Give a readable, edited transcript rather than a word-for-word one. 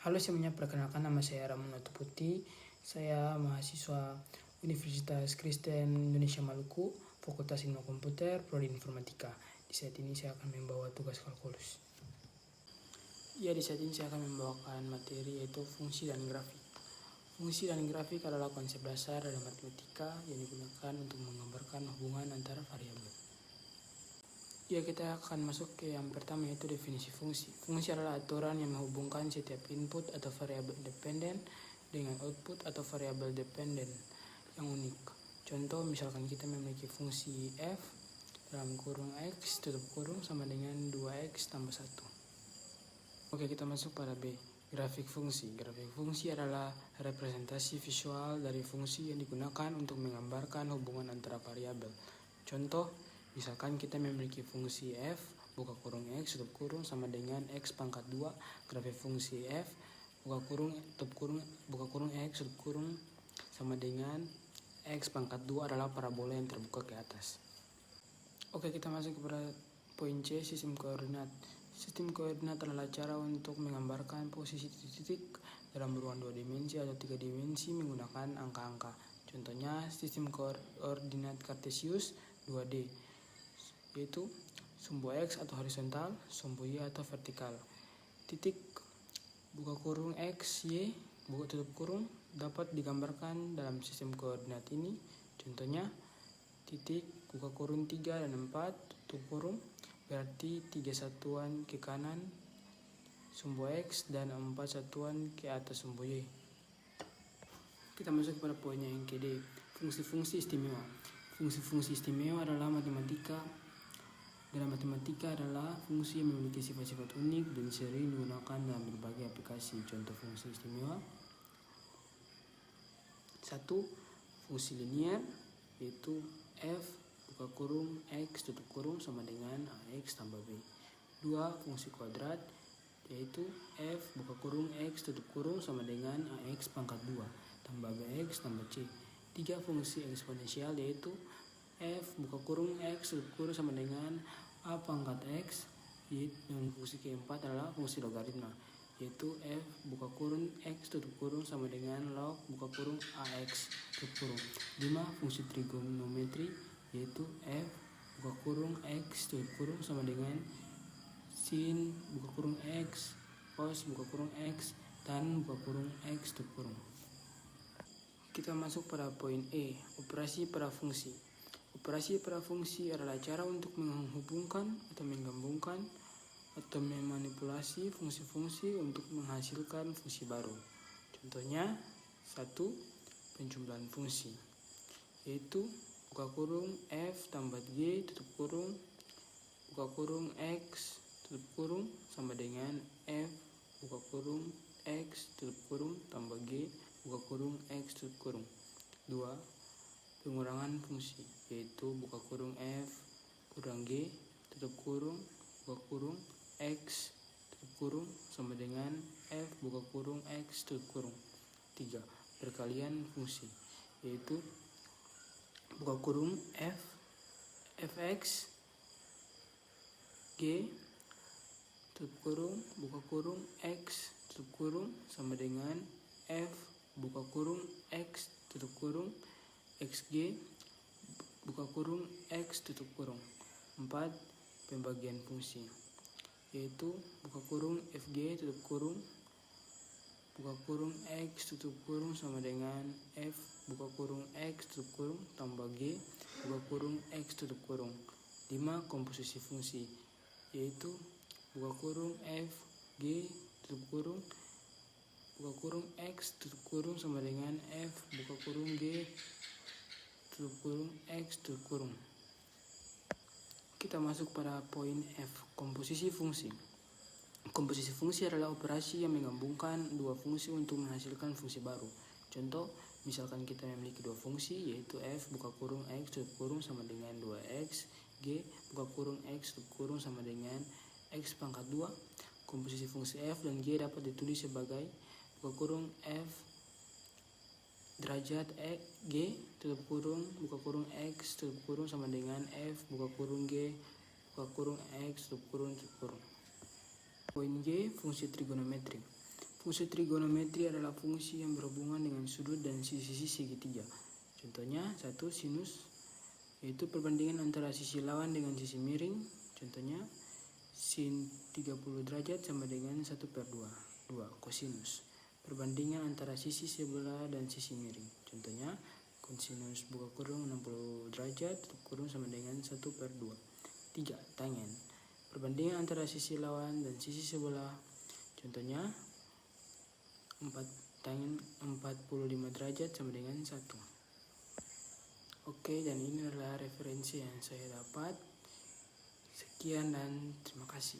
Halo semuanya, perkenalkan nama saya Ramon Puti. Saya mahasiswa Universitas Kristen Indonesia Maluku, Fakultas Ilmu Komputer, Prodi Informatika. Di saat ini saya akan membawa tugas kalkulus. Di saat ini saya akan membawakan materi yaitu fungsi dan grafik. Fungsi dan grafik adalah konsep dasar dalam matematika yang digunakan untuk menggambarkan hubungan antara variabel. Kita akan masuk ke yang pertama, yaitu definisi fungsi. Fungsi adalah aturan yang menghubungkan setiap input atau variabel independen dengan output atau variabel dependen yang unik. Contoh, misalkan kita memiliki fungsi f dalam kurung x tutup kurung sama dengan 2x tambah 1. Kita masuk pada B, grafik fungsi. Grafik fungsi adalah representasi visual dari fungsi yang digunakan untuk menggambarkan hubungan antara variabel. Contoh, misalkan kita memiliki fungsi f buka kurung x tutup kurung sama dengan x pangkat 2. Grafik fungsi f buka kurung tutup kurung buka kurung x tutup kurung sama dengan x pangkat 2 adalah parabola yang terbuka ke atas. Kita masuk kepada poin C, sistem koordinat. Sistem koordinat adalah cara untuk menggambarkan posisi titik-titik dalam ruang 2 dimensi atau 3 dimensi menggunakan angka-angka. Contohnya sistem koordinat Kartesius 2D, yaitu sumbu x atau horizontal, sumbu y atau vertikal. Titik buka kurung x, y, buka tutup kurung dapat digambarkan dalam sistem koordinat ini. Contohnya titik buka kurung 3 dan 4 tutup kurung berarti 3 satuan ke kanan sumbu x dan 4 satuan ke atas sumbu y. Kita masuk pada poinnya yang ke D, fungsi-fungsi istimewa. Fungsi-fungsi istimewa adalah dalam matematika adalah fungsi yang memiliki sifat-sifat unik dan sering digunakan dalam berbagai aplikasi. Contoh fungsi istimewa: 1. Fungsi linear, yaitu f buka kurung x tutup kurung sama dengan ax tambah b. 2. Fungsi kuadrat, yaitu f buka kurung x tutup kurung sama dengan ax pangkat 2 tambah bx tambah c. 3. Fungsi eksponensial, yaitu f buka kurung x tutup kurung sama dengan a pangkat x. Dan fungsi keempat adalah fungsi logaritma, yaitu f buka kurung x tutup kurung sama dengan log buka kurung ax tutup kurung. 5. Fungsi trigonometri, yaitu f buka kurung x tutup kurung sama dengan sin buka kurung x, cos buka kurung x, tan buka kurung x tutup kurung. Kita masuk pada poin E, operasi pada fungsi. Operasi pada fungsi adalah cara untuk menghubungkan atau menggabungkan atau memanipulasi fungsi-fungsi untuk menghasilkan fungsi baru. Contohnya, 1. Penjumlahan fungsi, yaitu buka kurung f tambah g tutup kurung buka kurung x tutup kurung sama dengan f buka kurung x tutup kurung tambah g buka kurung x tutup kurung. 2. Pengurangan fungsi, yaitu buka kurung f kurang g tutup kurung buka kurung x tutup kurung sama dengan f buka kurung x tutup kurung. 3. Perkalian fungsi, yaitu buka kurung fx g tutup kurung buka kurung x tutup kurung sama dengan f buka kurung x tutup kurung xg buka kurung x tutup kurung. 4. Pembagian fungsi, yaitu buka kurung fg tutup kurung buka kurung x tutup kurung sama dengan f buka kurung x tutup kurung tambah g buka kurung x tutup kurung. 5. Komposisi fungsi, yaitu buka kurung f g tutup kurung buka kurung x tutup kurung sama dengan f buka kurung g tutup kurung x tutup kurung. Kita masuk pada poin F, komposisi fungsi. Komposisi fungsi adalah operasi yang menggabungkan dua fungsi untuk menghasilkan fungsi baru. Contoh, misalkan kita memiliki dua fungsi, yaitu f buka kurung x tutup kurung sama dengan 2x, g buka kurung x tutup kurung sama dengan x pangkat 2. Komposisi fungsi f dan g dapat ditulis sebagai buka kurung f derajat g tutup kurung buka kurung x tutup kurung sama dengan f buka kurung g buka kurung x tutup kurung tutup kurung. Poin G, fungsi trigonometri. Fungsi trigonometri adalah fungsi yang berhubungan dengan sudut dan sisi-sisi segitiga. Contohnya, 1. Sinus, yaitu perbandingan antara sisi lawan dengan sisi miring. Contohnya, sin 30 derajat sama dengan 1/2. 2. Kosinus, perbandingan antara sisi sebelah dan sisi miring. Contohnya, kosinus buka kurung 60 derajat tutup kurung sama dengan 1/2. 3. Tangen, perbandingan antara sisi lawan dan sisi sebelah. Contohnya, tangen 45 derajat sama dengan 1. Oke, dan ini adalah referensi yang saya dapat. Sekian dan terima kasih.